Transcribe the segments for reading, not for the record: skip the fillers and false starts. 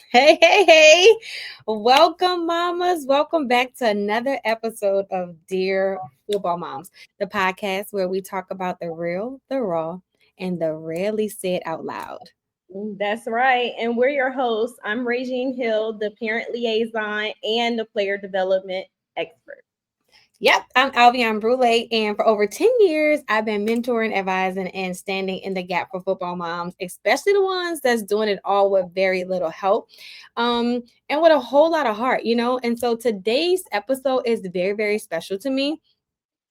Hey, hey, hey. Welcome, mamas. Welcome back to another episode of Dear Football Moms, the podcast where we talk about the real, the raw, and the rarely said out loud. That's right. And we're your hosts. I'm Regine Hill, the parent liaison and the player development expert. Yep, I'm Alvion Brule, and for over 10 years, I've been mentoring, advising, and standing in the gap for football moms, especially the ones that's doing it all with very little help, and with a whole lot of heart. And so today's episode is very, very special to me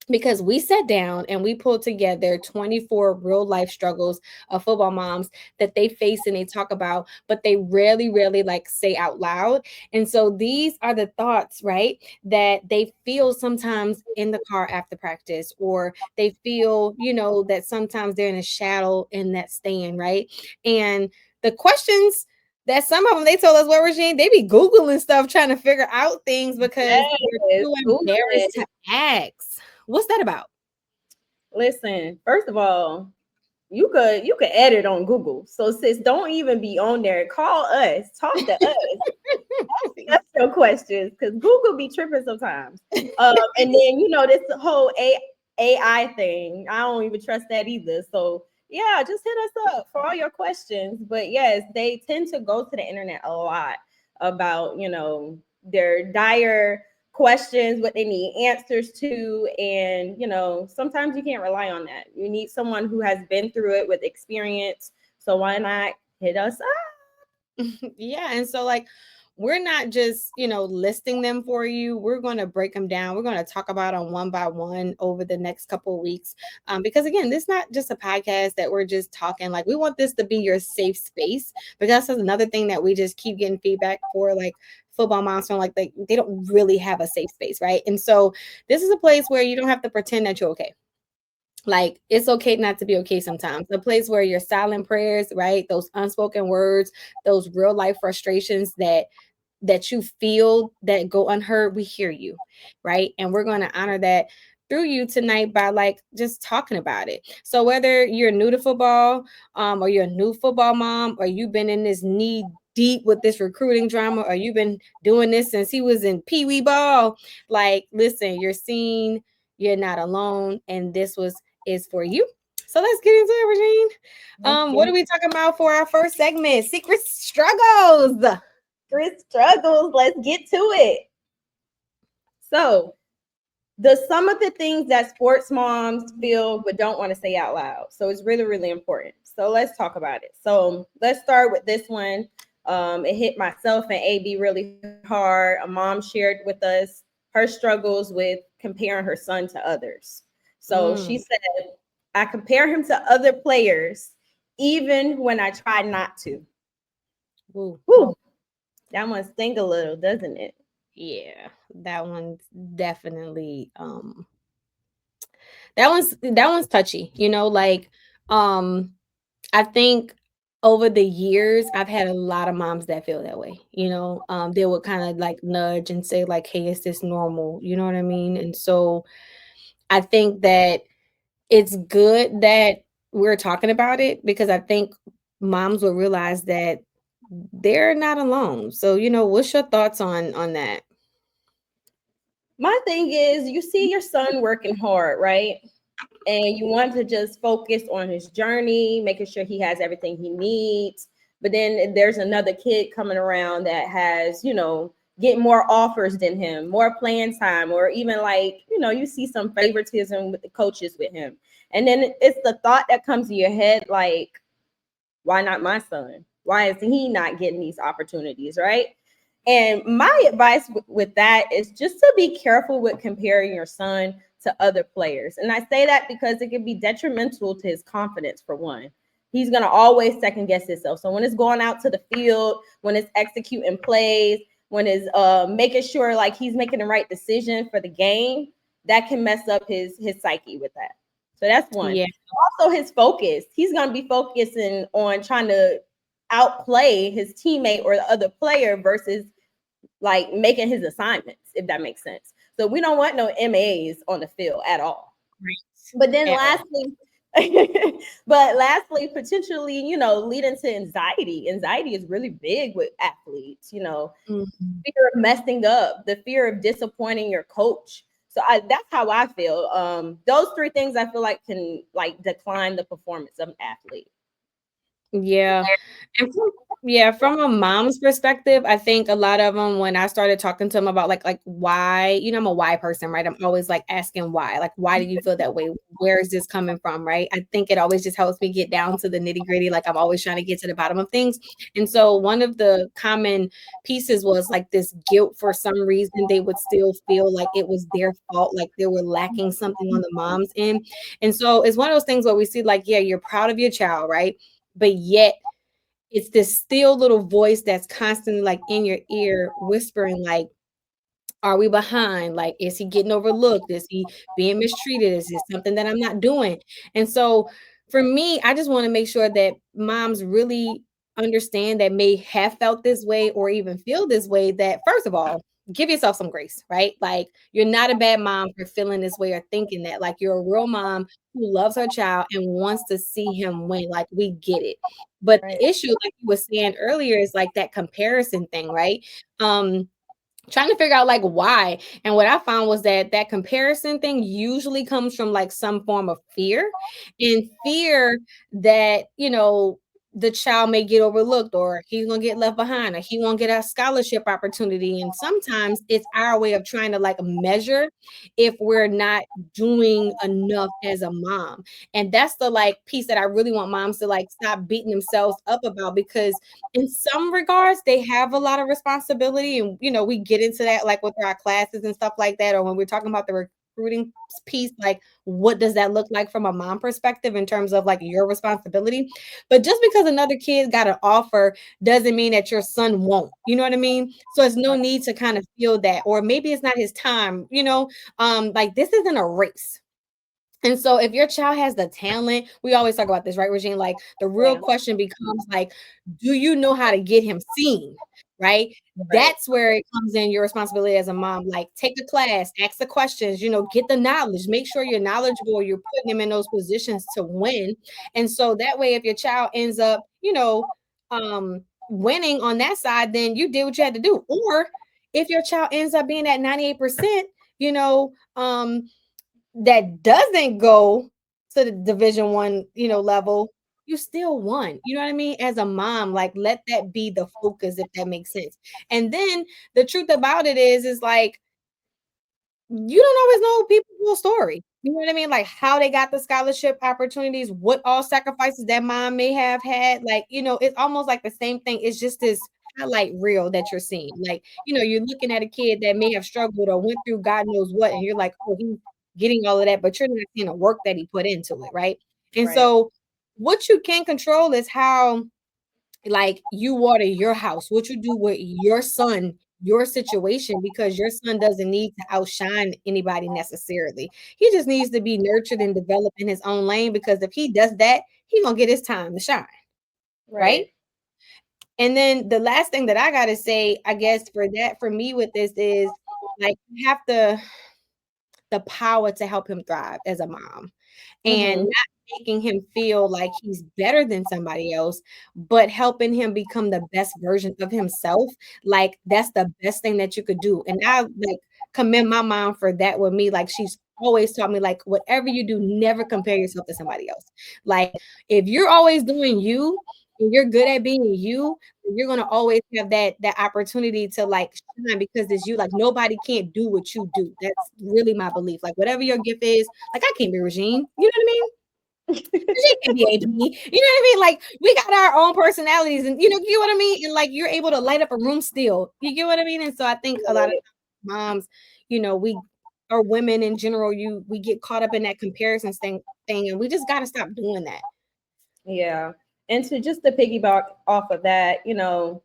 because we sat down and we pulled together 24 real life struggles of football moms that they face and they talk about, but they rarely like say out loud. And so these are the thoughts, right, that they feel sometimes in the car after practice, or they feel, that sometimes they're in a shadow in that stand, right? And the questions that some of them, they told us, what, Regine, they be Googling stuff trying to figure out things because they're Yes. too Google embarrassed to it. ask. What's that about? Listen, first of all, you could edit on Google. So sis, don't even be on there. Call us. Talk to us. Ask your questions because Google be tripping sometimes. And then this whole AI thing. I don't even trust that either. So yeah, just hit us up for all your questions. But yes, they tend to go to the internet a lot about their dire questions, what they need answers to, and sometimes you can't rely on that. You need someone who has been through it with experience. So why not hit us Yeah. And so, like, we're not just, listing them for you. We're going to break them down. We're going to talk about them one by one over the next couple of weeks. Because, again, this is not just a podcast that we're just talking. Like, we want this to be your safe space, because that's another thing that we just keep getting feedback for. Like, football moms from, like, they don't really have a safe space, right? And so, this is a place where you don't have to pretend that you're okay. Like, it's okay not to be okay sometimes. A place where your silent prayers, right? Those unspoken words, those real life frustrations that you feel that go unheard, we hear you, right? And we're going to honor that through you tonight by, like, just talking about it. So whether you're new to football, or you're a new football mom, or you've been in this knee deep with this recruiting drama, or you've been doing this since he was in Pee Wee ball, like, listen, you're seen, you're not alone, and this was is for you. So let's get into it, Regine. Let's What get are we talking about for our first segment? Secret struggles. Chris struggles. Let's get to it. So, some of the things that sports moms feel but don't want to say out loud. So it's really, really important. So let's talk about it. So let's start with this one. It hit myself and AB really hard. A mom shared with us her struggles with comparing her son to others. So she Mm. said, I compare him to other players even when I try not to. Ooh, Whew, that one sting a little, doesn't it? yeah, that one's definitely that one's touchy. Like, um I think over the years I've had a lot of moms that feel that way. They would kind of like nudge and say, like, hey, is this normal? You know what I mean? And so I think that it's good that we're talking about it, because I think moms will realize that they're not alone. So, what's your thoughts on that? My thing is, you see your son working hard, right? And you want to just focus on his journey, making sure he has everything he needs. But then there's another kid coming around that has, get more offers than him, more playing time, or even like, you see some favoritism with the coaches with him. And then it's the thought that comes to your head like, why not my son? Why is he not getting these opportunities, right? And my advice with that is just to be careful with comparing your son to other players. And I say that because it can be detrimental to his confidence, for one. He's going to always second guess himself. So when it's going out to the field, when it's executing plays, when it's making sure like he's making the right decision for the game, that can mess up his psyche with that. So that's one. Yeah. Also, his focus. He's going to be focusing on trying to outplay his teammate or the other player versus like making his assignments, if that makes sense. So we don't want no MAs on the field at all. Right. But then At all. lastly, But lastly, potentially, leading to anxiety. Anxiety is really big with athletes, Mhm. fear of messing up, the fear of disappointing your coach. So that's how I feel. Those three things I feel like can like decline the performance of an athlete. Yeah. And from a mom's perspective, I think a lot of them, when I started talking to them about like why, I'm a why person, right? I'm always like asking why. Like, why do you feel that way? Where is this coming from, right? I think it always just helps me get down to the nitty-gritty. Like, I'm always trying to get to the bottom of things. And so one of the common pieces was like this guilt. For some reason, they would still feel like it was their fault, like they were lacking something on the mom's end. And so it's one of those things where we see like, yeah, you're proud of your child, right? But yet it's this still little voice that's constantly like in your ear whispering like, are we behind? Like, is he getting overlooked? Is he being mistreated? Is it something that I'm not doing? And so for me, I just want to make sure that moms really understand, that may have felt this way or even feel this way, that first of all, give yourself some grace, right? Like, you're not a bad mom for feeling this way or thinking that. Like, you're a real mom who loves her child and wants to see him win. Like, we get it. But Right. the issue, like you were saying earlier, is like that comparison thing, right? Um, Trying to figure out like why. And what I found was that that comparison thing usually comes from like some form of fear, and fear that, the child may get overlooked, or he's gonna get left behind, or he won't get a scholarship opportunity. And sometimes it's our way of trying to like measure if we're not doing enough as a mom. And that's the like piece that I really want moms to like stop beating themselves up about, because in some regards they have a lot of responsibility. And we get into that like with our classes and stuff like that, or when we're talking about the recruiting piece, like what does that look like from a mom perspective in terms of like your responsibility. But just because another kid got an offer doesn't mean that your son won't. You know what I mean? So it's no need to kind of feel that, or maybe it's not his time. Like, this isn't a race. And so if your child has the talent, we always talk about this, right, Regine? Like, the real Yeah. question becomes like, do you know how to get him seen? Right? Right. That's where it comes in, your responsibility as a mom. Like, take a class, ask the questions, get the knowledge, make sure you're knowledgeable, you're putting them in those positions to win. And so that way, if your child ends up, winning on that side, then you did what you had to do. Or if your child ends up being at 98%, that doesn't go to the division 1, level, you still won. You know what I mean? As a mom, like, let that be the focus, if that makes sense. And then the truth about it is like, you don't always know people's full story. You know what I mean? Like, how they got the scholarship opportunities, what all sacrifices that mom may have had. Like, it's almost like the same thing. It's just this highlight reel that you're seeing. Like, you're looking at a kid that may have struggled or went through God knows what, and you're like, oh, he's getting all of that, but you're not seeing the work that he put into it, right? And Right. so what you can control is how, like, you water your house, what you do with your son, your situation, because your son doesn't need to outshine anybody necessarily. He just needs to be nurtured and developed in his own lane, because if he does that, he gonna get his time to shine, right? Right. And then the last thing that I gotta say, I guess, for me with this is like, you have the power to help him thrive as a mom, and Mm-hmm. not making him feel like he's better than somebody else, but helping him become the best version of himself. Like, that's the best thing that you could do. And I like commend my mom for that with me. Like, she's always taught me, like, whatever you do, never compare yourself to somebody else. Like, if you're always doing you and you're good at being you, you're gonna always have that opportunity to like shine, because it's you. Like, nobody can't do what you do. That's really my belief. Like, whatever your gift is, like, I can't be Regine. You know what I mean? She can be AP. You know what I mean? Like, we got our own personalities, and you get what I mean? And like, you're able to light up a room still. You get what I mean? And so I think a lot of Right. moms, we or women in general, we get caught up in that comparison thing, and we just gotta stop doing that. Yeah. And to piggyback off of that,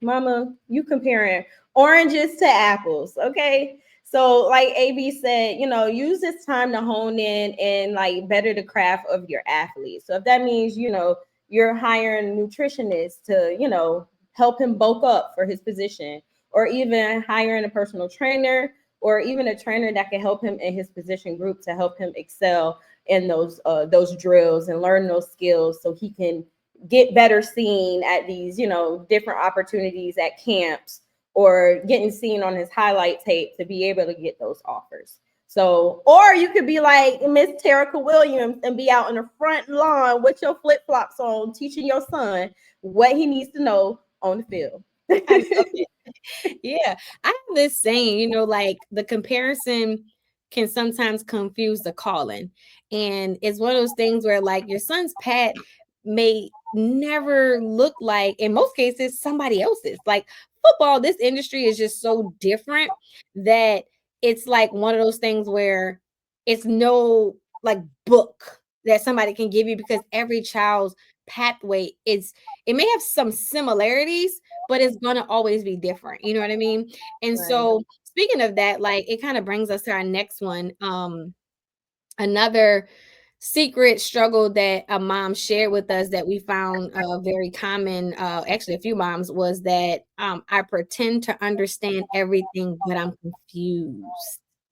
mama, you comparing oranges to apples, okay? So like AB said, use this time to hone in and like better the craft of your athlete. So if that means, you're hiring a nutritionist to, help him bulk up for his position, or even hiring a personal trainer, or even a trainer that can help him in his position group to help him excel. in those drills and learn those skills so he can get better seen at these, different opportunities at camps, or getting seen on his highlight tape to be able to get those offers. So, or you could be like Miss Terica Williams and be out in the front lawn with your flip-flops on, teaching your son what he needs to know on the field. I love it. Yeah, I have this saying, like the comparison can sometimes confuse the calling. And it's one of those things where like your son's pet may never look like, in most cases, somebody else's. Like football, this industry is just so different that it's like one of those things where it's no like book that somebody can give you, because every child's pathway it may have some similarities, but it's going to always be different. You know what I mean? And Right. so speaking of that, like it kind of brings us to our next one. Another secret struggle that a mom shared with us that we found very common, actually a few moms, was that I pretend to understand everything, but I'm confused.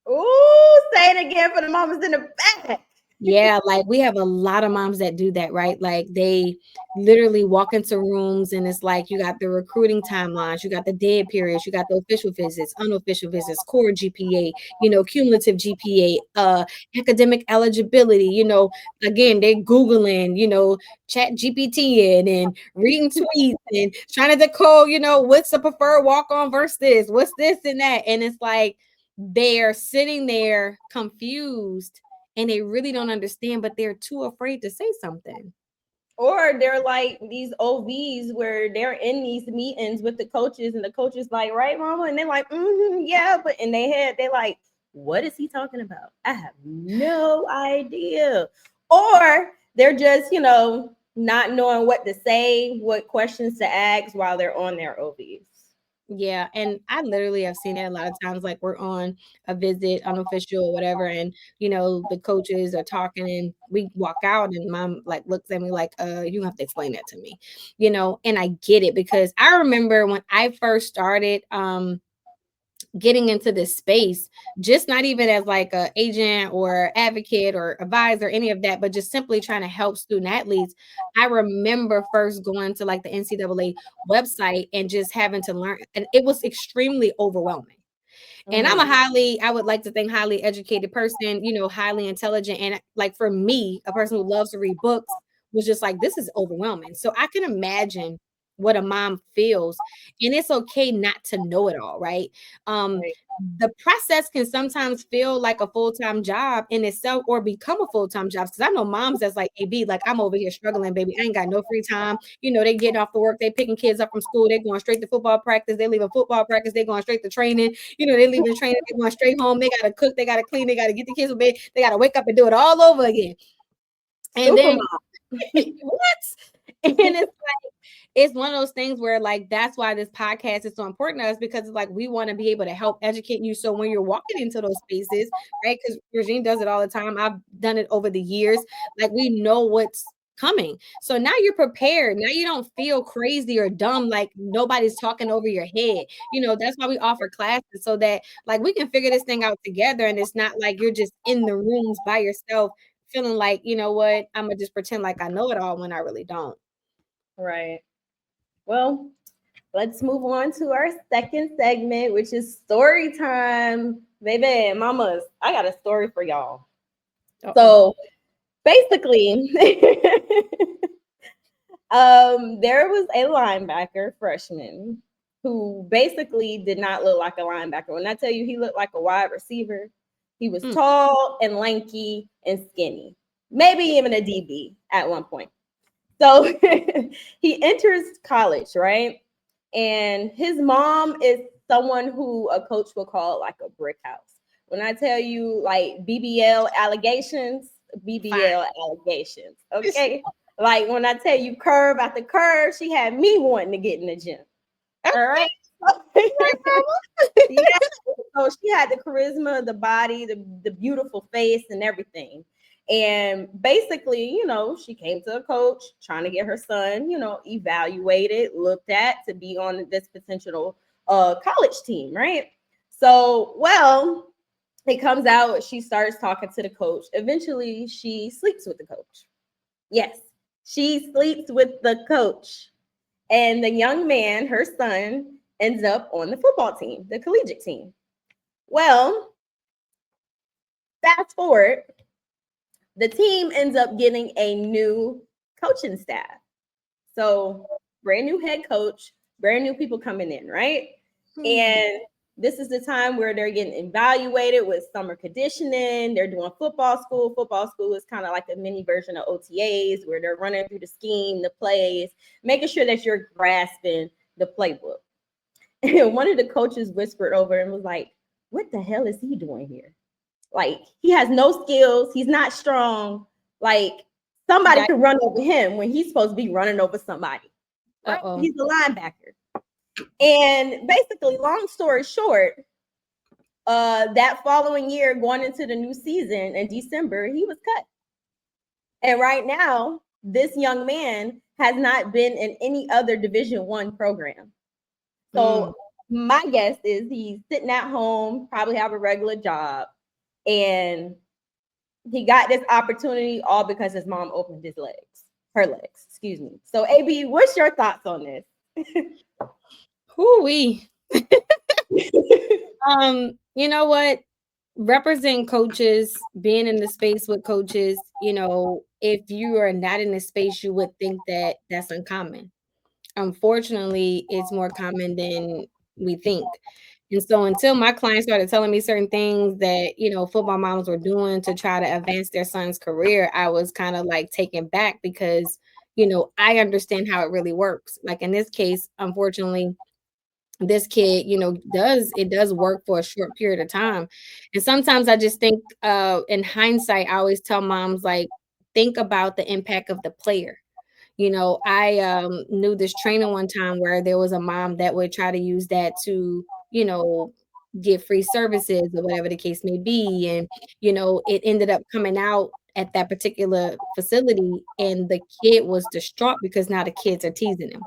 Ooh, say it again for the mamas in the back. Yeah, like we have a lot of moms that do that, right? Like they literally walk into rooms and it's like you got the recruiting timelines, you got the dead periods, you got the official visits, unofficial visits, core GPA, cumulative GPA, academic eligibility, again, they're Googling, chat GPT and reading tweets and trying to decode, what's the preferred walk-on versus this, what's this and that. And it's like they're sitting there confused and they really don't understand, but they're too afraid to say something. Or they're like these OVs where they're in these meetings with the coaches, and the coaches like, right, mama? And they're like, yeah, but in their head, they're like, what is he talking about? I have no idea. Or they're just, not knowing what to say, what questions to ask while they're on their OVs. Yeah, and I literally have seen it a lot of times, like we're on a visit, unofficial or whatever, and the coaches are talking and we walk out and mom like looks at me like, you have to explain that to me, and I get it, because I remember when I first started getting into this space, just not even as like a agent or advocate or advisor, any of that, but just simply trying to help student athletes. I remember first going to like the NCAA website and just having to learn, and it was extremely overwhelming. And I'm I would like to think highly educated person, highly intelligent. And like for me, a person who loves to read books, was just like, this is overwhelming. So I can imagine what a mom feels. And it's okay not to know it all, right? Right. The process can sometimes feel like a full-time job in itself, or become a full-time job. Because I know moms that's like, AB, like I'm over here struggling, baby. I ain't got no free time. They getting off the work, they picking kids up from school, they going straight to football practice, they leaving football practice, they going straight to training, they leaving training, they going straight home, they gotta cook, they gotta clean, they gotta get the kids to bed, they gotta wake up and do it all over again. And Super then mom. what? And it's like, it's one of those things where like that's why this podcast is so important to us, because it's like we want to be able to help educate you, so when you're walking into those spaces, right? Because Regine does it all the time, I've done it over the years, like we know what's coming. So now you're prepared. Now you don't feel crazy or dumb, like nobody's talking over your head. That's why we offer classes, so that like we can figure this thing out together, and it's not like you're just in the rooms by yourself feeling like, what, I'm gonna just pretend like I know it all when I really don't. Right. Well, let's move on to our second segment, which is story time. Baby, mamas, I got a story for y'all. Uh-oh. So basically, there was a linebacker freshman who basically did not look like a linebacker. When I tell you he looked like a wide receiver, he was tall and lanky and skinny, maybe even a DB at one point. So he enters college, right? And his mom is someone who a coach will call like a brick house. When I tell you like BBL allegations, okay? Like when I tell you curve after curve, she had me wanting to get in the gym. All right. Yeah. So she had the charisma, the body, the beautiful face, and everything. And basically, she came to a coach trying to get her son, evaluated, looked at to be on this potential college team, right? So, well, It comes out, she starts talking to the coach. Eventually, she sleeps with the coach. Yes, she sleeps with the coach. And the young man, her son, ends up on the football team, the collegiate team. Well, fast forward, the team ends up getting a new coaching staff. So, brand new head coach, brand new people coming in, right? And this is the time where they're getting evaluated with summer conditioning. They're doing football school. Football school is kind of like a mini version of OTAs where they're running through the scheme, the plays, making sure that you're grasping the playbook. And one of the coaches whispered over and was like, "What the hell is he doing here? Like, he has no skills. He's not strong. Like, somebody could run over him when he's supposed to be running over somebody. Right? He's a linebacker." And basically, long story short, that following year, going into the new season in December, he was cut. And right now, this young man has not been in any other Division I program. So my guess is he's sitting at home, probably have a regular job, and he got this opportunity all because his mom opened her legs, excuse me. So AB, what's your thoughts on this? Hoo-wee. You know what? Representing coaches, being in the space with coaches, you know, if you are not in the space, you would think that that's uncommon. Unfortunately, it's more common than we think. And so until my clients started telling me certain things that, you know, football moms were doing to try to advance their son's career, I was kind of like taken back because, you know, I understand how it really works. Like in this case, unfortunately, this kid, you know, does work for a short period of time. And sometimes I just think in hindsight, I always tell moms like think about the impact of the player. You know, I knew this trainer one time where there was a mom that would try to use that to, you know, get free services or whatever the case may be. And, you know, it ended up coming out at that particular facility and the kid was distraught because now the kids are teasing him.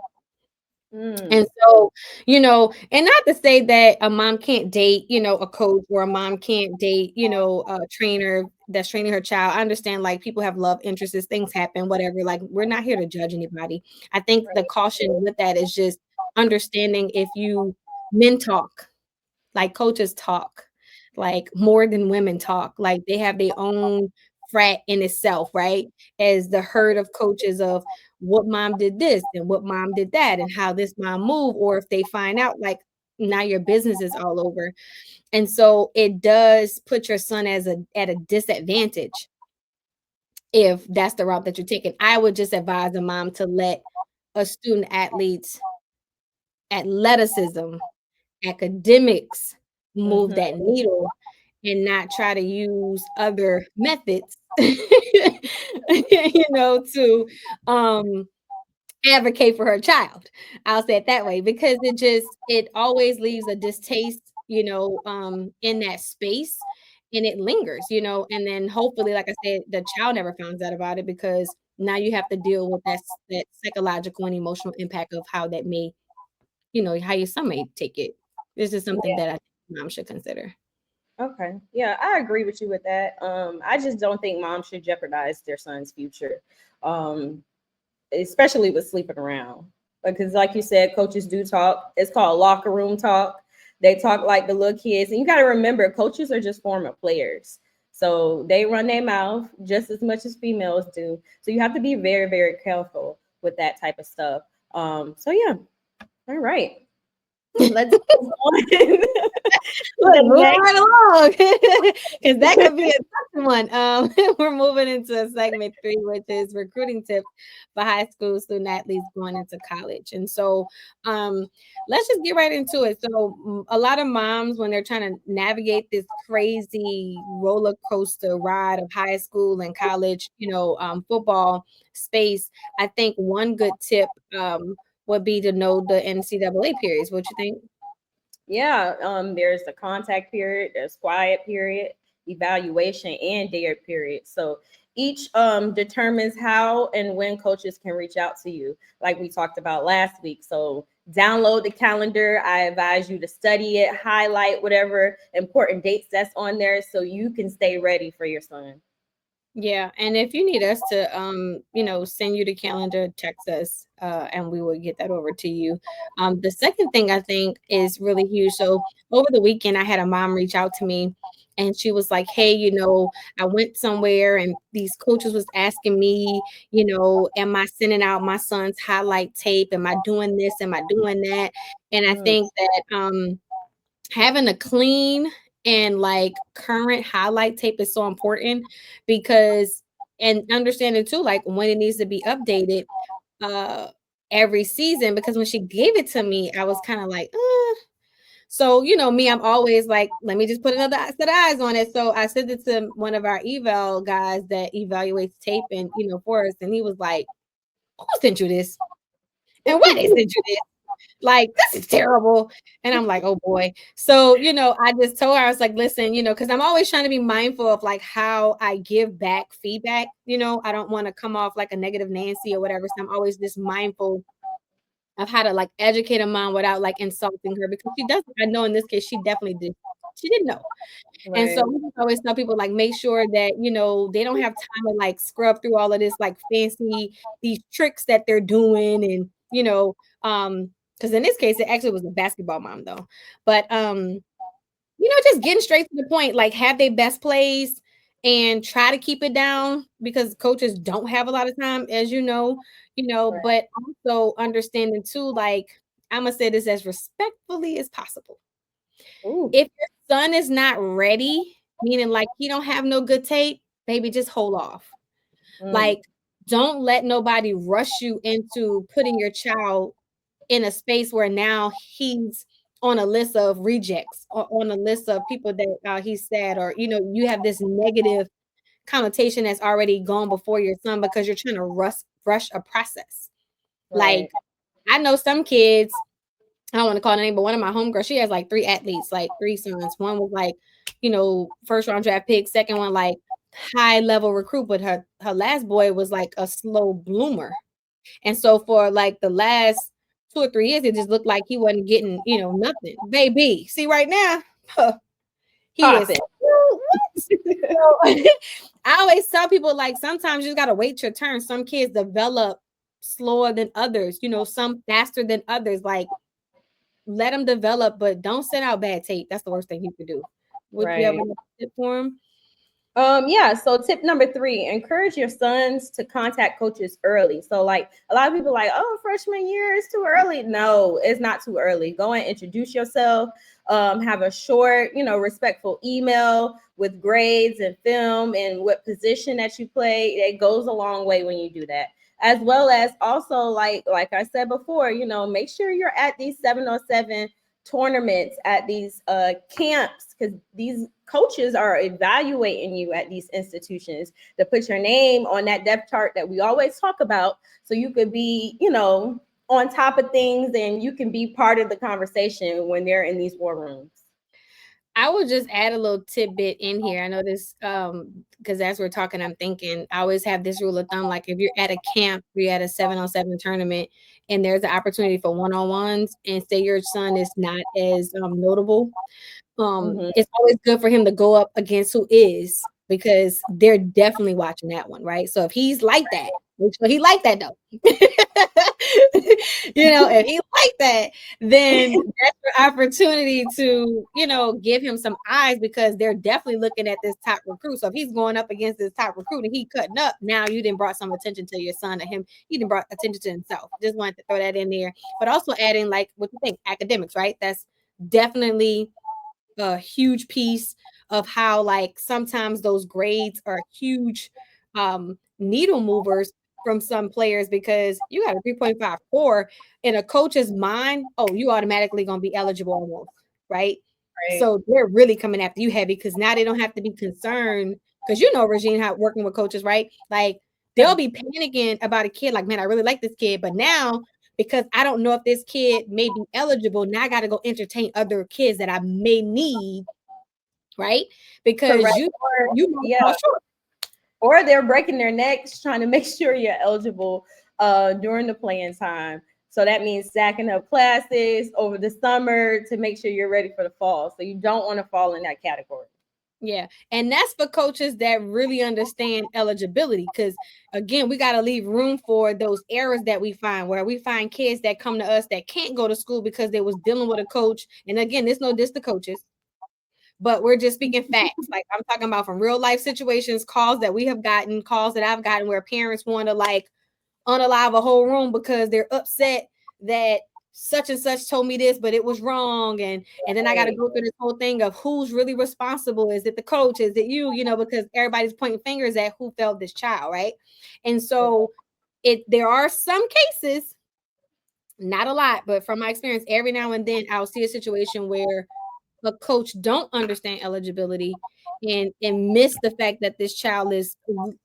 And so, you know, and not to say that a mom can't date, you know, a coach or a mom can't date, you know, a trainer that's training her child. I understand like people have love interests, things happen, whatever. Like we're not here to judge anybody. I think the caution with that is just understanding if you men talk, like coaches talk, like more than women talk, like they have their own frat in itself, right? As the herd of coaches of what mom did this and what mom did that and how this mom moved, or if they find out like now your business is all over. And so it does put your son as at a disadvantage if that's the route that you're taking. I would just advise a mom to let a student athlete's athleticism, academics move that needle and not try to use other methods, you know, to advocate for her child. I'll say it that way because it always leaves a distaste, you know, in that space and it lingers, you know, and then hopefully, like I said, the child never finds out about it because now you have to deal with that psychological and emotional impact of how that may, you know, how your son may take it. This is something that I think mom should consider. Okay. Yeah, I agree with you with that. I just don't think moms should jeopardize their son's future. Especially with sleeping around. Because like you said, coaches do talk. It's called locker room talk. They talk like the little kids. And you got to remember, coaches are just former players. So they run their mouth just as much as females do. So you have to be very, very careful with that type of stuff. So yeah. All right. Let's move on. Move right along because that could be a tough one. We're moving into segment 3, which is recruiting tips for high school student athletes going into college. And so let's just get right into it. So a lot of moms, when they're trying to navigate this crazy roller coaster ride of high school and college, you know, football space, I think one good tip would be to know the NCAA periods. What you think? Yeah, there's the contact period, there's quiet period, evaluation, and dare period. So each determines how and when coaches can reach out to you, like we talked about last week. So download the calendar. I advise you to study it, highlight whatever important dates that's on there so you can stay ready for your son. Yeah, and if you need us to, send you the calendar, text us, and we will get that over to you. The second thing I think is really huge. So over the weekend, I had a mom reach out to me, and she was like, "Hey, I went somewhere, and these coaches was asking me, am I sending out my son's highlight tape? Am I doing this? Am I doing that?" And I Mm, think that having a clean and like current highlight tape is so important because and understanding too like when it needs to be updated uh every season because when she gave it to me I was kind of like so me I'm always like let me just put another set of eyes on it, so I sent it to one of our eval guys that evaluates tape and for us, and he was like, who sent you this and why they sent you this? Like, this is terrible. And I'm like, oh boy. So, I just told her, I was like, listen, because I'm always trying to be mindful of like how I give back feedback. I don't want to come off like a negative Nancy or whatever. So I'm always just mindful of how to like educate a mom without like insulting her because she doesn't. I know in this case, she definitely did. She didn't know. And so right. we just always tell people like make sure that they don't have time to like scrub through all of this like fancy these tricks that they're doing and because in this case it actually was a basketball mom though. But just getting straight to the point, like have their best plays and try to keep it down because coaches don't have a lot of time, as Right. but also understanding too, like I'm gonna say this as respectfully as possible. Ooh. If your son is not ready, meaning like he don't have no good tape, baby, just hold off. Mm, Like, don't let nobody rush you into putting your child in a space where now he's on a list of rejects or on a list of people that he's sad or you have this negative connotation that's already gone before your son because you're trying to rush a process. right. Like I know some kids, I don't want to call the name, but one of my homegirls, she has like 3 athletes, like 3 sons. One was like, first round draft pick, second one like high level recruit, but her last boy was like a slow bloomer. And so for like the last 2 or 3 years, it just looked like he wasn't getting, nothing. Baby, see right now, he is Popping. so I always tell people like sometimes you just gotta wait your turn. Some kids develop slower than others, some faster than others. Like let them develop, but don't send out bad tape. That's the worst thing you could do. Would you have Right. a tip for him? Yeah, so tip number 3, encourage your sons to contact coaches early. So like a lot of people like, oh, freshman year is too early. No, it's not too early. Go and introduce yourself. Have a short, respectful email with grades and film and what position that you play. It goes a long way when you do that. As well as also like I said before, make sure you're at these 707 tournaments, at these camps, because these coaches are evaluating you at these institutions to put your name on that depth chart that we always talk about, so you could be on top of things and you can be part of the conversation when they're in these war rooms. I will just add a little tidbit in here. I know this because as we're talking, I'm thinking I always have this rule of thumb. Like if you're at a camp, you're at a 7-on-7 tournament, and there's an opportunity for one-on-ones, and say your son is not as notable, Mhm. it's always good for him to go up against who is because they're definitely watching that one, right? So if he's like that, make sure he like that though. If he like that, then that's your opportunity to, give him some eyes because they're definitely looking at this top recruit. So if he's going up against this top recruit and he cutting up, now you didn't brought some attention to your son or him. He didn't brought attention to himself. Just wanted to throw that in there. But also adding like what you think, academics, right? That's definitely a huge piece of how like sometimes those grades are huge needle movers from some players because you got a 3.54 in a coach's mind. Oh, you automatically gonna be eligible almost, right? Right. So they're really coming after you heavy because now they don't have to be concerned because Regine, how working with coaches, right? Like they'll be panicking about a kid, like, man, I really like this kid, but now because I don't know if this kid may be eligible. Now I got to go entertain other kids that I may need, right? Because Correct. you might Yeah, fall short. or they're breaking their necks trying to make sure you're eligible during the playing time. So that means stacking up classes over the summer to make sure you're ready for the fall. So you don't want to fall in that category. Yeah. And that's for coaches that really understand eligibility. Because again, we got to leave room for those errors that we find, where we find kids that come to us that can't go to school because they was dealing with a coach. And again, there's no diss to coaches, but we're just speaking facts. Like I'm talking about from real life situations, calls that we have gotten, calls that I've gotten where parents want to like unalive a whole room because they're upset that such and such told me this, but it was wrong. And then I got to go through this whole thing of who's really responsible. Is it the coach? Is it you? You know, because everybody's pointing fingers at who failed this child, right? And so there are some cases, not a lot, but from my experience, every now and then I'll see a situation where a coach don't understand eligibility and miss the fact that this child is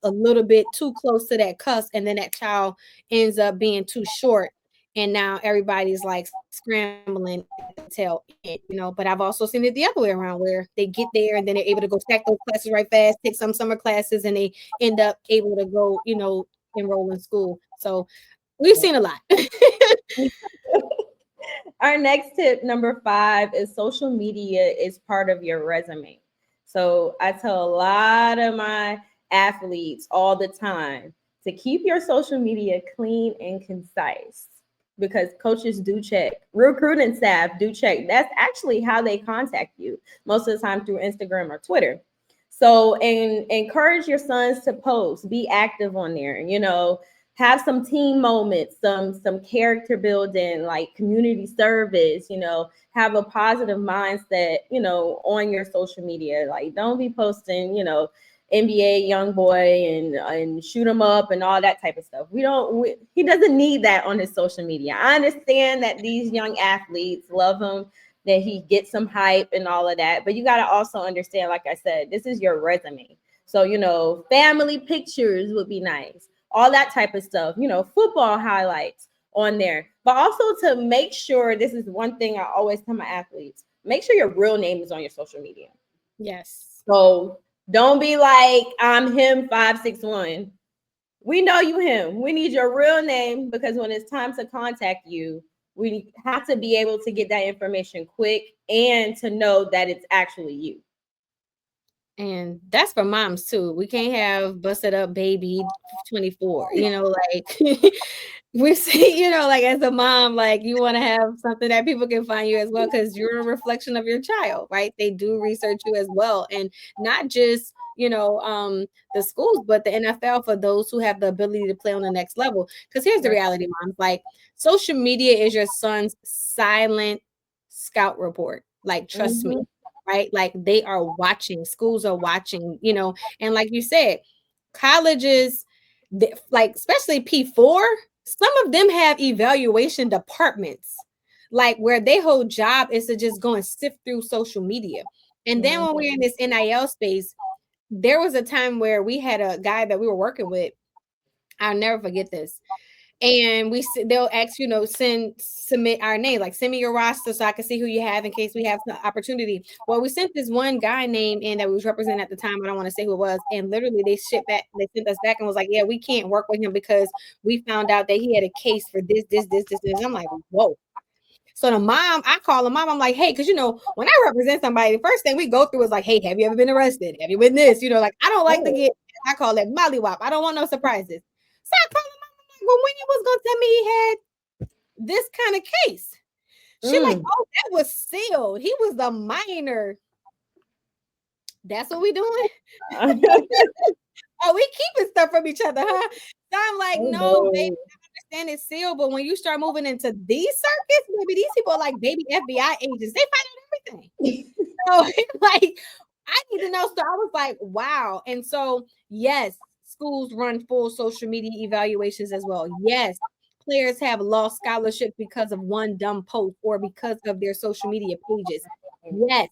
a little bit too close to that cusp, and then that child ends up being too short, and now everybody's like scrambling at the tail end, you know. But I've also seen it the other way around, where they get there and then they're able to go stack those classes right fast, take some summer classes, and they end up able to go, you know, enroll in school. So we've seen a lot. Our next tip, number 5, is social media is part of your resume. So I tell a lot of my athletes all the time to keep your social media clean and concise, because coaches do check, recruiting staff do check. That's actually how they contact you most of the time, through Instagram or Twitter. So, and encourage your sons to post, be active on there, you know, have some team moments, some character building, like community service, you know, have a positive mindset, you know, on your social media. Like, don't be posting, you know, NBA young boy and shoot him up and all that type of stuff. He doesn't need that on his social media. I understand that these young athletes love him, that he gets some hype and all of that, but you got to also understand, like I said, this is your resume. So, you know, family pictures would be nice, all that type of stuff, you know, football highlights on there. But also to make sure, this is one thing I always tell my athletes, make sure your real name is on your social media. Yes. So don't be like, I'm him 561. We know you him. We need your real name, because when it's time to contact you, we have to be able to get that information quick and to know that it's actually you. And that's for moms too. We can't have busted up baby 24, you know, like we see, you know, like as a mom, like you want to have something that people can find you as well, because you're a reflection of your child, right? They do research you as well. And not just, you know, the schools, but the NFL for those who have the ability to play on the next level. Because here's the reality, moms, like social media is your son's silent scout report. Like, trust me, right? Like they are watching, schools are watching, you know, and like you said, colleges, like especially P4, some of them have evaluation departments, like where their whole job is to just go and sift through social media. And then when we're in this NIL space, there was a time where we had a guy that we were working with. I'll never forget this. And they'll ask, you know, submit our name, like send me your roster so I can see who you have in case we have the opportunity. Well, we sent this one guy name in that we was representing at the time. I don't want to say who it was. And literally they sent us back and was like, yeah, we can't work with him because we found out that he had a case for this. I'm like, whoa. So the mom, I call the mom. I'm like, hey, because you know, when I represent somebody, the first thing we go through is like, hey, have you ever been arrested? Have you been this? You know, like I don't like to get, I call it mollywop. I don't want no surprises. So I call him, I'm like, well, when you was gonna tell me he had this kind of case? She like, oh, that was sealed. He was the minor. That's what we doing? Oh, we keeping stuff from each other, huh? So I'm like, no, baby, I understand it's sealed, but when you start moving into these circuits, maybe these people are like baby FBI agents. They find out everything. So like, I need to know. So I was like, wow. And so, yes, schools run full social media evaluations as well. Yes, players have lost scholarships because of one dumb post or because of their social media pages. Yes,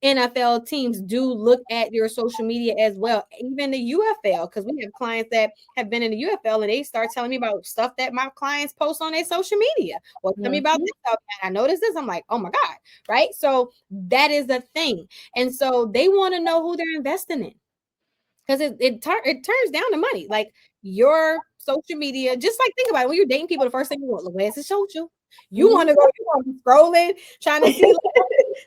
NFL teams do look at your social media as well, even the UFL, because we have clients that have been in the UFL and they start telling me about stuff that my clients post on their social media. Well, tell me about this stuff. And I noticed this. I'm like, oh my God, right? So that is a thing. And so they want to know who they're investing in, because it turns down to money. Like your social media. Just like think about it. When you're dating people, the first thing you want, where's the social? You want to go, you want to be scrolling, trying to see like,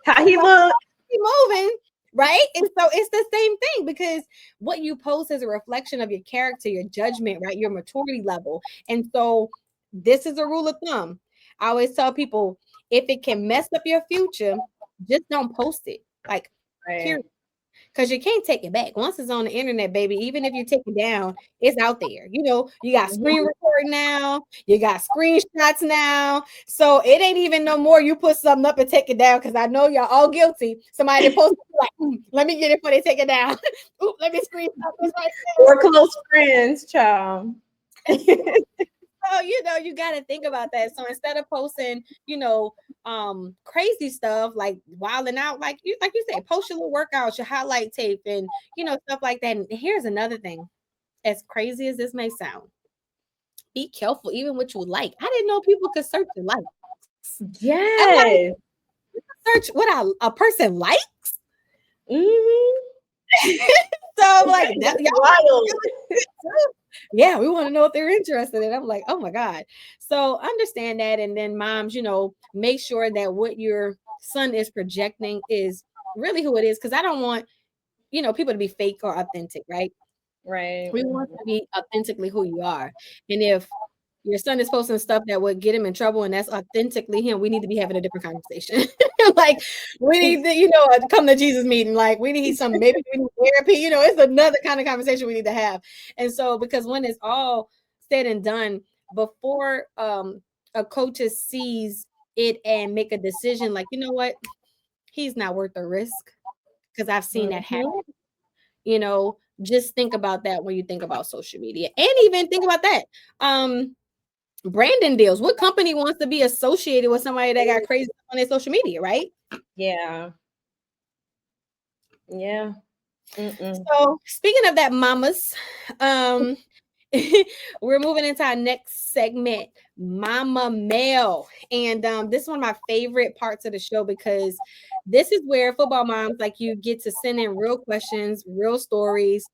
how he look. He moving, right? And so it's the same thing because what you post is a reflection of your character, your judgment, right? Your maturity level. And so this is a rule of thumb. I always tell people if it can mess up your future, just don't post it. Like, period. Because you can't take it back. Once it's on the internet, baby, even if you take it down, it's out there. You know, you got screen recording now, you got screenshots now. So it ain't even no more you put something up and take it down because I know y'all all guilty. Somebody post like, let me get it before they take it down. Ooh, let me screenshot this right now. We're close friends, child. So, you know, you got to think about that. So instead of posting, you know, crazy stuff like wilding out, like you said, post your little workouts, your highlight tape, and you know, stuff like that. And here's another thing, as crazy as this may sound, be careful even what you like. I didn't know people could search your likes. Yes. Search what a person likes. So I'm like, wild. Yeah, we want to know if they're interested in. I'm like, oh my God. So understand that. And then moms, you know, make sure that what your son is projecting is really who it is. Because I don't want, you know, people to be fake or authentic, right? Right. We want to be authentically who you are. And if your son is posting stuff that would get him in trouble and that's authentically him, we need to be having a different conversation. Like we need to, you know, come to Jesus meeting. Like we need some, maybe we need therapy, you know, it's another kind of conversation we need to have. And so, because when it's all said and done, before a coach sees it and make a decision, like, you know what, he's not worth the risk, because I've seen that happen. You know, just think about that when you think about social media, and even think about that. Branding deals. What company wants to be associated with somebody that got crazy on their social media, right? Yeah. Yeah. So speaking of that, mamas, we're moving into our next segment, Mama Mail. And this is one of my favorite parts of the show, because this is where football moms like you get to send in real questions, real stories,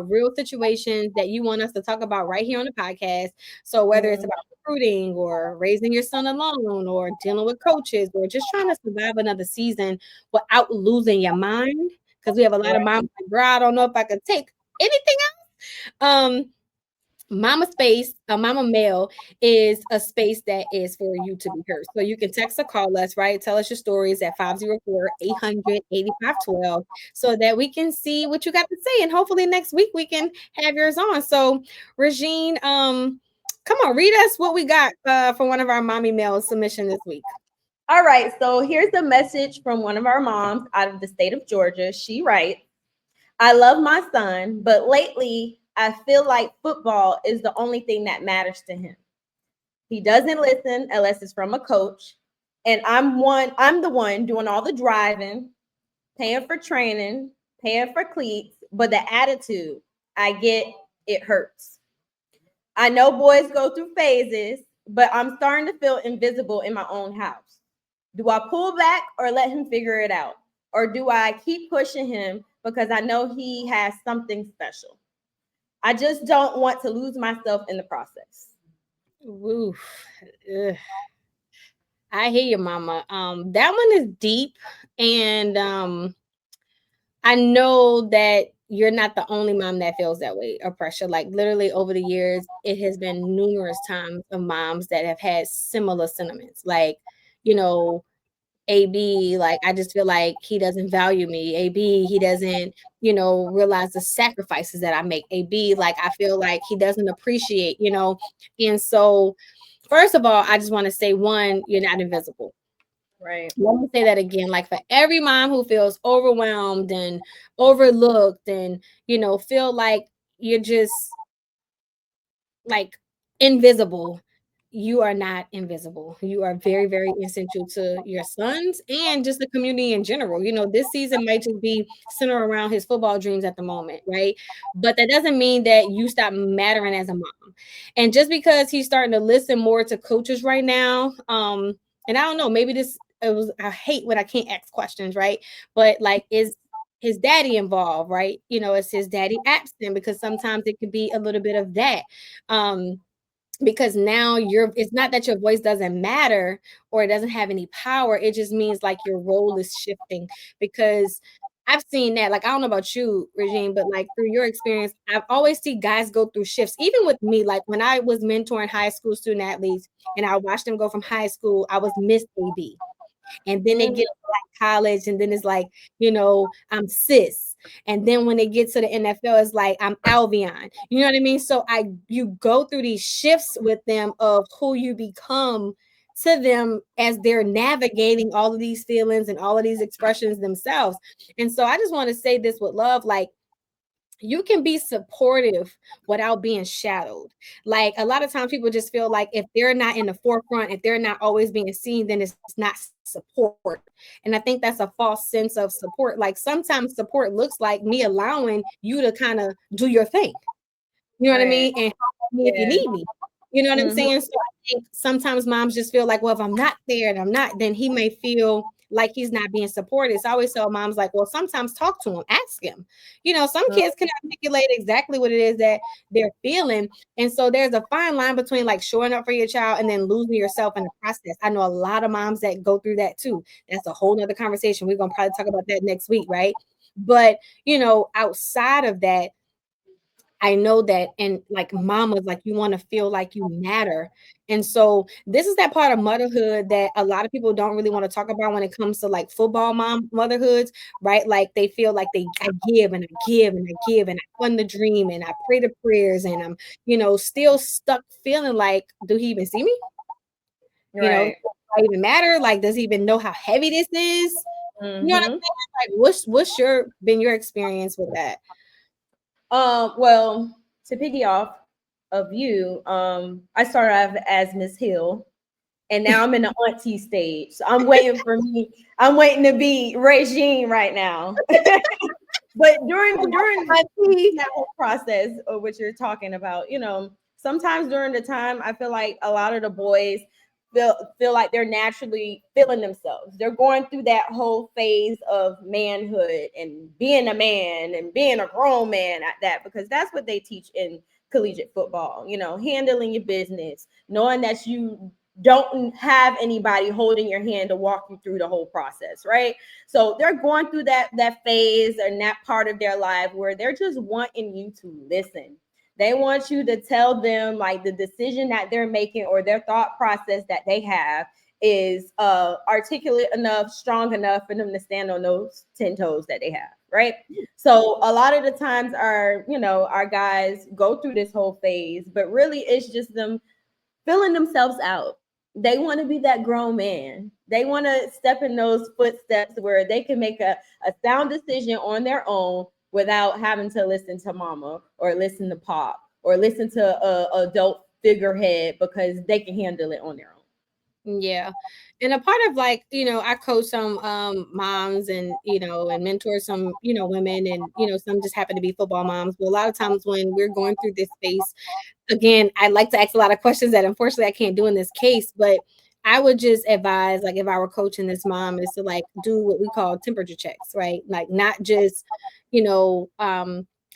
real situations that you want us to talk about right here on the podcast. So whether it's about recruiting or raising your son alone or dealing with coaches or just trying to survive another season without losing your mind, because we have a lot of moms like, bro, I don't know if I could take anything else. Mama Space, Mama Mail is a space that is for you to be heard. So you can text or call us, right? Tell us your stories at 504-800-8512 so that we can see what you got to say. And hopefully next week we can have yours on. So Regine, come on, read us what we got for one of our Mommy Mail submission this week. All right. So here's a message from one of our moms out of the state of Georgia. She writes, I love my son, but lately I feel like football is the only thing that matters to him. He doesn't listen unless it's from a coach. And I'm the one doing all the driving, paying for training, paying for cleats, but the attitude I get, it hurts. I know boys go through phases, but I'm starting to feel invisible in my own house. Do I pull back or let him figure it out? Or do I keep pushing him because I know he has something special? I just don't want to lose myself in the process. Oof. I hear you, mama. That one is deep, and I know that you're not the only mom that feels that way or pressure. Like literally over the years, it has been numerous times of moms that have had similar sentiments. Like, you know, AB, like, I just feel like he doesn't value me. AB, he doesn't, you know, realize the sacrifices that I make. AB, like, I feel like he doesn't appreciate, you know. And so, first of all, I just want to say, one, you're not invisible. Right. Let me say that again. Like, for every mom who feels overwhelmed and overlooked and, you know, feel like you're just like invisible, you are not invisible. You are very, very essential to your sons and just the community in general. You know, this season might just be centered around his football dreams at the moment, right? But that doesn't mean that you stop mattering as a mom. And just because he's starting to listen more to coaches right now, and I don't know, maybe I hate when I can't ask questions, right? But like, is his daddy involved, right? Is his daddy absent? Because sometimes it could be a little bit of that. Um, because now it's not that your voice doesn't matter or it doesn't have any power. It just means like your role is shifting because I've seen that. Like, I don't know about you, Regine, but like through your experience, I've always seen guys go through shifts. Even with me, like when I was mentoring high school student athletes and I watched them go from high school, I was Miss AB. And then they get to like college, and then it's like, I'm cis. And then when they get to the NFL, it's like I'm Alvion. You know what I mean? So you go through these shifts with them of who you become to them as they're navigating all of these feelings and all of these expressions themselves. And so I just want to say this with love, like, you can be supportive without being shadowed. Like, a lot of times people just feel like if they're not in the forefront, if they're not always being seen, then it's not support. And I think that's a false sense of support. Like, sometimes support looks like me allowing you to kind of do your thing. You know what I mean? And help me if you need me. You know what I'm saying? So I think sometimes moms just feel like, well, if I'm not there and I'm not, then he may feel like he's not being supported. So I always tell moms, like, well, sometimes talk to him, ask him. Some kids can articulate exactly what it is that they're feeling. And so there's a fine line between like showing up for your child and then losing yourself in the process. I know a lot of moms that go through that too. That's a whole nother conversation. We're gonna probably talk about that next week, right? But outside of that, I know that, and like mamas, like, you want to feel like you matter. And so this is that part of motherhood that a lot of people don't really want to talk about when it comes to like football motherhoods, right? Like, they feel like I give and I give and I give and I fund the dream and I pray the prayers and I'm, still stuck feeling like, do he even see me? Right. Does it even matter? Like, does he even know how heavy this is? You know what I'm saying? Like, what's been your experience with that? Well, to piggy off of you, I started off as Miss Hill, and now I'm in the auntie stage. So I'm waiting to be Regine right now. But during that whole process of what you're talking about, sometimes during the time, I feel like a lot of the boys feel like they're naturally feeling themselves. They're going through that whole phase of manhood and being a man and being a grown man at that, because that's what they teach in collegiate football, handling your business, knowing that you don't have anybody holding your hand to walk you through the whole process, right? So they're going through that phase and that part of their life where they're just wanting you to listen. They want you to tell them like the decision that they're making or their thought process that they have is articulate enough, strong enough for them to stand on those 10 toes that they have, right? So a lot of the times our guys go through this whole phase, but really it's just them filling themselves out. They want to be that grown man. They want to step in those footsteps where they can make a sound decision on their own without having to listen to mama or listen to pop or listen to a adult figurehead, because they can handle it on their own. Yeah. And a part of like, I coach some moms and and mentor some, women, and some just happen to be football moms. But a lot of times when we're going through this space, again, I like to ask a lot of questions that unfortunately I can't do in this case, but I would just advise, like, if I were coaching this mom, is to like do what we call temperature checks, right? Like, not just,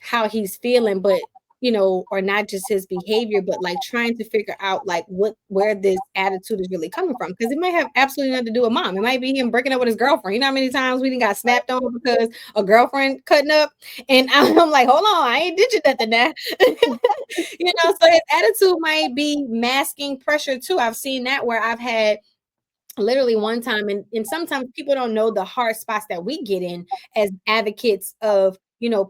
how he's feeling, but or not just his behavior, but like trying to figure out like where this attitude is really coming from. Because it might have absolutely nothing to do with mom. It might be him breaking up with his girlfriend. You know how many times we didn't got snapped on because a girlfriend cutting up? And I'm like, hold on, I ain't did you nothing there. So his attitude might be masking pressure too. I've seen that where I've had literally one time, and sometimes people don't know the hard spots that we get in as advocates of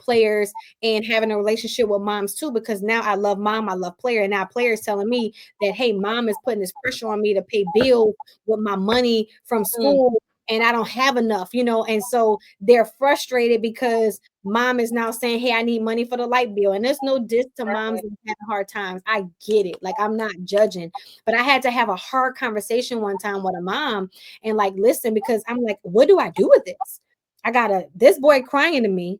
players and having a relationship with moms too, because now I love mom, I love player, and now player is telling me that, hey, mom is putting this pressure on me to pay bills with my money from school and I don't have enough, and so they're frustrated because mom is now saying, hey, I need money for the light bill. And there's no diss to moms that have hard times. I get it. Like, I'm not judging, but I had to have a hard conversation one time with a mom and like listen, because I'm like, what do I do with this? I got this boy crying to me,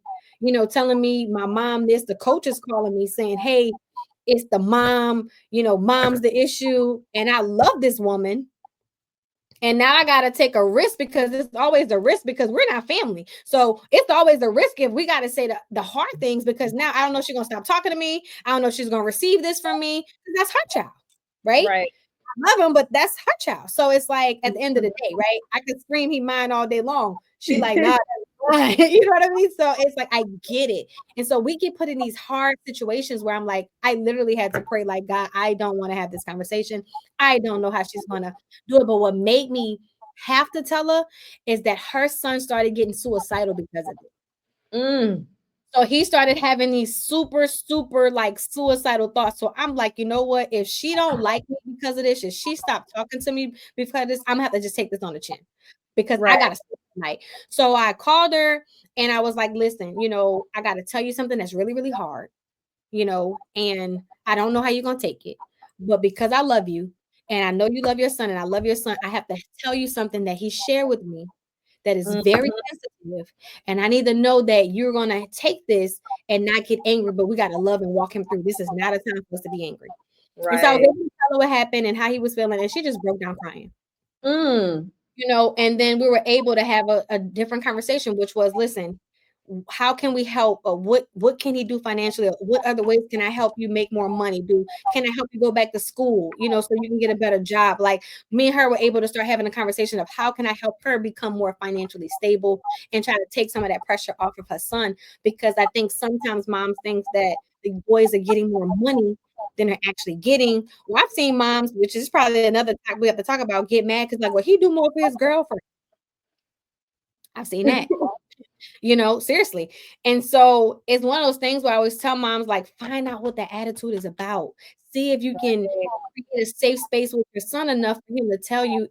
telling me my mom this, the coach is calling me saying, hey, it's the mom, mom's the issue. And I love this woman. And now I got to take a risk because it's always a risk because we're not family. So it's always a risk if we got to say the hard things because now I don't know if she's going to stop talking to me. I don't know if she's going to receive this from me. That's her child, right? Right. I love him, but that's her child. So it's like at the end of the day, right? I could scream he mine all day long. She like, nah, you know what I mean? So it's like I get it. And so we get put in these hard situations where I'm like, I literally had to pray, like, God, I don't want to have this conversation. I don't know how she's gonna do it. But what made me have to tell her is that her son started getting suicidal because of it. So he started having these super, super like suicidal thoughts. So I'm like, you know what? If she don't like me because of this, if she stopped talking to me because of this, I'm gonna have to just take this on the chin because I Right. gotta sleep tonight. So I called her and I was like, listen, I gotta tell you something that's really, really hard, and I don't know how you're gonna take it, but because I love you and I know you love your son and I love your son, I have to tell you something that he shared with me that is very sensitive. And I need to know that you're going to take this and not get angry, but we got to love and walk him through. This is not a time for us to be angry. And so I was Right. able to tell her what happened and how he was feeling, and she just broke down crying. And then we were able to have a different conversation, which was, listen, how can we help? What can he do financially? What other ways can I help you make more money? Can I help you go back to school? So you can get a better job. Like me and her were able to start having a conversation of how can I help her become more financially stable and try to take some of that pressure off of her son. Because I think sometimes moms think that the boys are getting more money than they're actually getting. Well, I've seen moms, which is probably another topic we have to talk about, get mad because like, well, he do more for his girlfriend. I've seen that. Seriously. And so it's one of those things where I always tell moms, like, find out what the attitude is about. See if you can create a safe space with your son enough for him to tell you,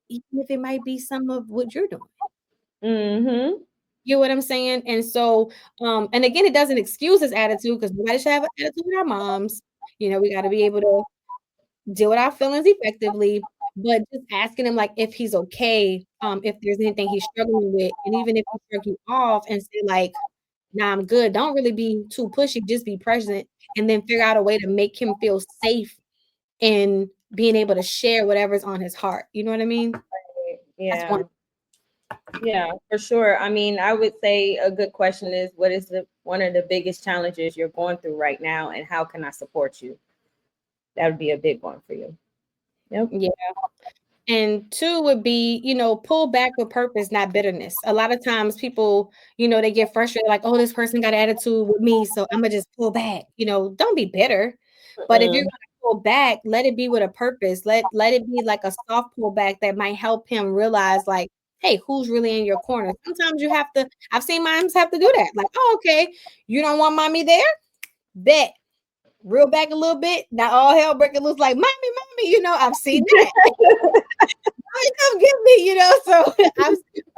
even if it might be some of what you're doing. Mm-hmm. You know what I'm saying? And so, and again, it doesn't excuse his attitude because nobody should have an attitude with our moms. We got to be able to deal with our feelings effectively, but just asking him like if he's okay, if there's anything he's struggling with, and even if he shrug you off and say like, "Nah, I'm good." Don't really be too pushy. Just be present, and then figure out a way to make him feel safe in being able to share whatever's on his heart. You know what I mean? That's Yeah. one. Yeah, for sure. I mean, I would say a good question is what is one of the biggest challenges you're going through right now and how can I support you? That would be a big one for you. Yep. Yeah. And two would be, pull back with purpose, not bitterness. A lot of times people, they get frustrated, like, oh, this person got an attitude with me, so I'm gonna just pull back. Don't be bitter. But if you're Mm-mm. gonna pull back, let it be with a purpose. Let it be like a soft pullback that might help him realize, like, hey, who's really in your corner? Sometimes you have to, I've seen moms have to do that. Like, oh, okay, you don't want mommy there? Bet. Reel back a little bit. Now all hell breaking loose, like, mommy, I've seen that. Come get me, so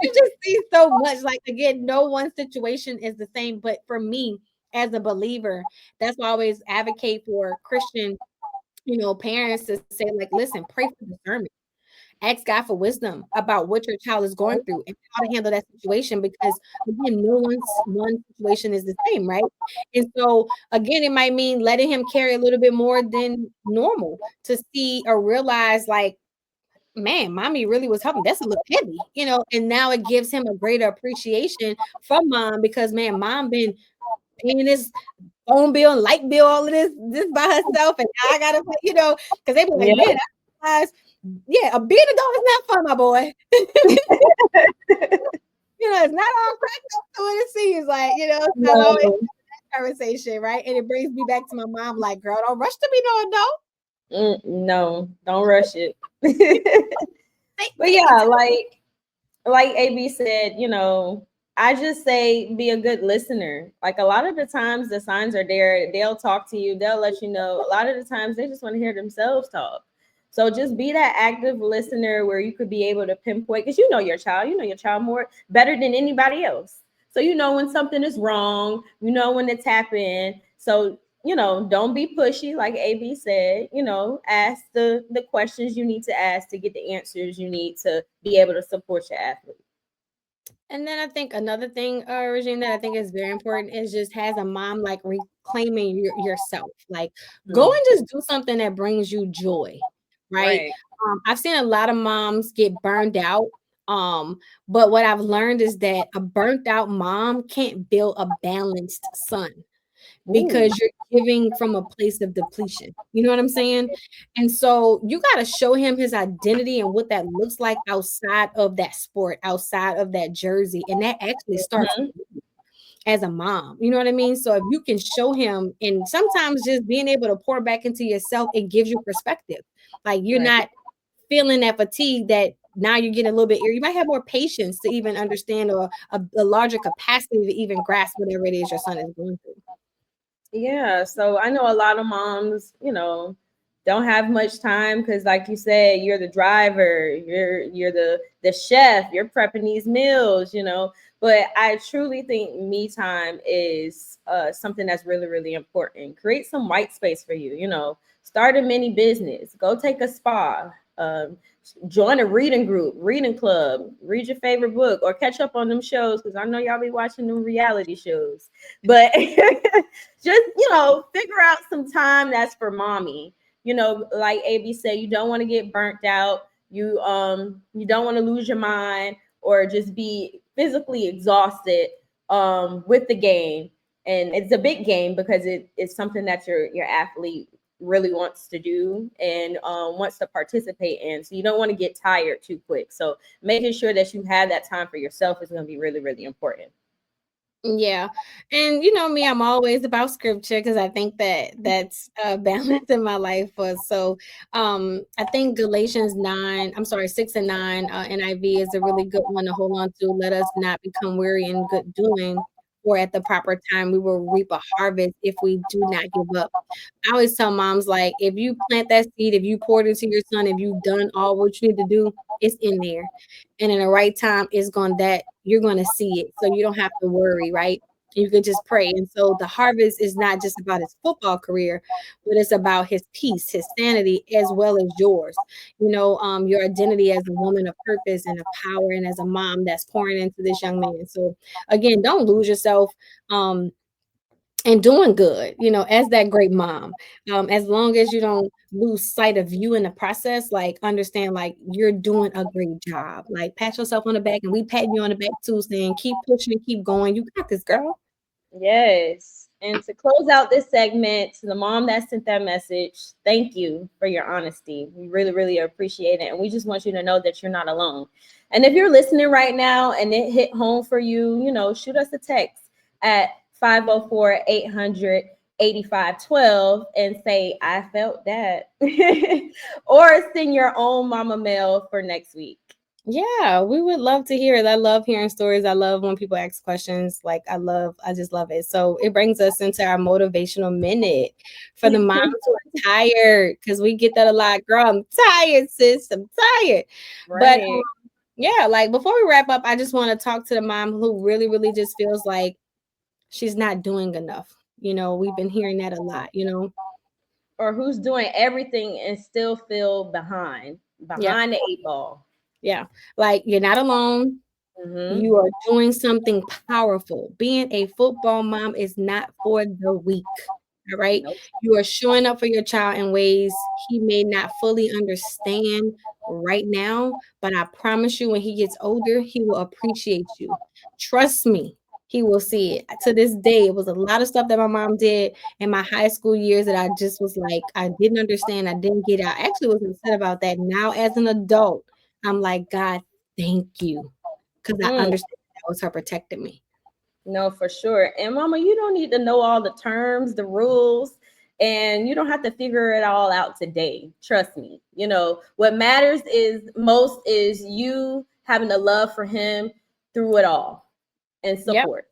you just see so much. Like, again, no one situation is the same, but for me as a believer, that's why I always advocate for Christian, parents to say, like, listen, pray for discernment, ask God for wisdom about what your child is going through and how to handle that situation, because again, no one situation is the same, right? And so again, it might mean letting him carry a little bit more than normal to see or realize, like, man, mommy really was helping. That's a little heavy, and now it gives him a greater appreciation from mom because, man, mom been paying this phone bill and light bill, all of this by herself, and now I gotta pay, because they be like, Yeah. man, that's yeah, a being adult is not fun, my boy. It's not all cracked up to what it seems like, so I always have No. that conversation, right? And it brings me back to my mom, like, girl, don't rush to be no adult. No, don't rush it. But Take your yeah, time. like AB said, I just say be a good listener. Like a lot of the times the signs are there. They'll talk to you. They'll let you know. A lot of the times they just want to hear themselves talk. So just be that active listener where you could be able to pinpoint because you know your child. You know your child more better than anybody else. So you know when something is wrong. You know when to tap in. So don't be pushy, like AB said. Ask the questions you need to ask to get the answers you need to be able to support your athlete. And then I think another thing, Regina, that I think is very important is just has a mom like reclaiming yourself. Like, go Mm. and just do something that brings you joy, right? Right. I've seen a lot of moms get burned out. But what I've learned is that a burnt out mom can't build a balanced son Ooh. because you're giving from a place of depletion. You know what I'm saying? And so you got to show him his identity and what that looks like outside of that sport, outside of that jersey. And that actually starts Mhm. as a mom. You know what I mean? So if you can show him, and sometimes just being able to pour back into yourself, it gives you perspective. Like you're Right. not feeling that fatigue that now you're getting a little bit you might have more patience to even understand or a larger capacity to even grasp whatever it is your son is going through. Yeah, so I know a lot of moms, don't have much time because, like you said, you're the driver, you're the chef, you're prepping these meals, But I truly think me time is something that's really, really important. Create some white space for you, Start a mini business, go take a spa, join a reading group, reading club, read your favorite book, or catch up on them shows because I know y'all be watching them reality shows. But just figure out some time that's for mommy. Like AB said, you don't want to get burnt out. You don't want to lose your mind or just be physically exhausted with the game. And it's a big game because it's something that your athlete really wants to do and wants to participate in. So you don't want to get tired too quick. So making sure that you have that time for yourself is going to be really, really important. Yeah. And you know me, I'm always about scripture because I think that that's balance in my life. So I think Galatians 9, I'm sorry, 6 and 9 NIV is a really good one to hold on to. Let us not become weary in good doing, or at the proper time we will reap a harvest if we do not give up. I always tell moms, like, if you plant that seed, if you poured into your son, if you've done all what you need to do, it's in there. And in the right time, it's going that you're going to see it. So you don't have to worry, right? You could just pray. And so the harvest is not just about his football career, but it's about his peace, his sanity, as well as yours. Your identity as a woman of purpose and of power, and as a mom that's pouring into this young man. So again, don't lose yourself. And doing good, as that great mom. As long as you don't lose sight of you in the process, like understand, like you're doing a great job. Like pat yourself on the back, and we pat you on the back too, saying keep pushing and keep going. You got this, girl. Yes. And to close out this segment, to the mom that sent that message, thank you for your honesty. We really, really appreciate it. And we just want you to know that you're not alone. And if you're listening right now and it hit home for you, shoot us a text at 504-800-8512 and say, I felt that. Or send your own mama mail for next week. Yeah, we would love to hear it. I love hearing stories. I love when people ask questions. Like I just love it. So it brings us into our motivational minute for the moms who are tired, because we get that a lot. Girl, I'm tired, sis. I'm tired. But Right. yeah, like before we wrap up, I just want to talk to the mom who really, really just feels like she's not doing enough. We've been hearing that a lot. Or who's doing everything and still feel Yeah. behind the eight ball. Yeah. Like you're not alone. Mm-hmm. You are doing something powerful. Being a football mom is not for the weak. All right. Nope. You are showing up for your child in ways he may not fully understand right now, but I promise you, when he gets older, he will appreciate you. Trust me, he will see it. To this day, it was a lot of stuff that my mom did in my high school years that I just was like, I didn't understand. I didn't get out. I actually was upset about that. Now, as an adult, I'm like, God, thank you. Because I Mm, understand that was her protecting me. no, for sure. And mama, you don't need to know all the terms, the rules, and you don't have to figure it all out today. Trust me. What matters is most is you having the love for him through it all and Yep, support.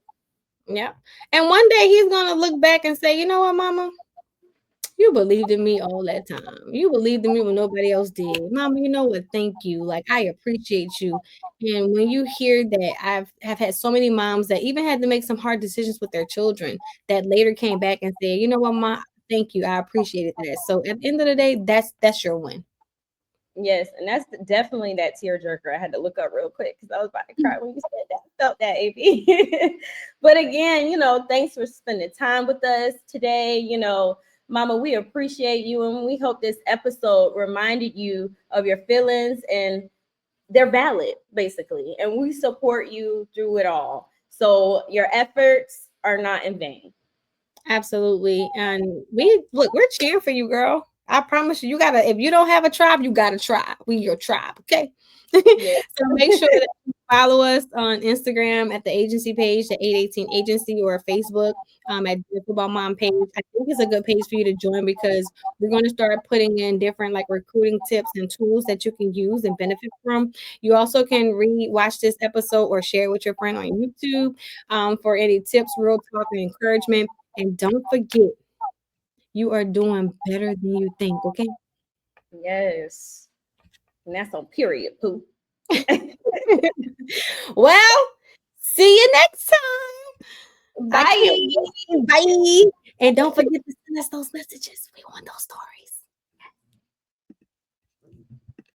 yep. And one day he's gonna look back and say, you know what, mama? You believed in me all that time. You believed in me when nobody else did. Mama, you know what? Thank you. Like, I appreciate you. And when you hear that, have had so many moms that even had to make some hard decisions with their children that later came back and said, you know what, ma, thank you. I appreciated that. So at the end of the day, that's your win. Yes, and that's definitely that tearjerker. I had to look up real quick because I was about to cry when you said that. I felt that, AB. But again, thanks for spending time with us today. Mama, we appreciate you, and we hope this episode reminded you of your feelings, and they're valid, basically. And we support you through it all. So your efforts are not in vain. Absolutely. And we're cheering for you, girl. I promise you, if you don't have a tribe, you got a tribe. We your tribe, okay? Yeah. So make sure that you follow us on Instagram at the agency page, the 818 Agency, or Facebook at the Football Mom page. I think it's a good page for you to join because we're going to start putting in different like recruiting tips and tools that you can use and benefit from. You also can watch this episode or share it with your friend on YouTube for any tips, real talk, and encouragement. And don't forget, you are doing better than you think, okay? Yes. And that's on period, Pooh. Well, see you next time. Bye. Bye. And don't forget to send us those messages. We want those stories.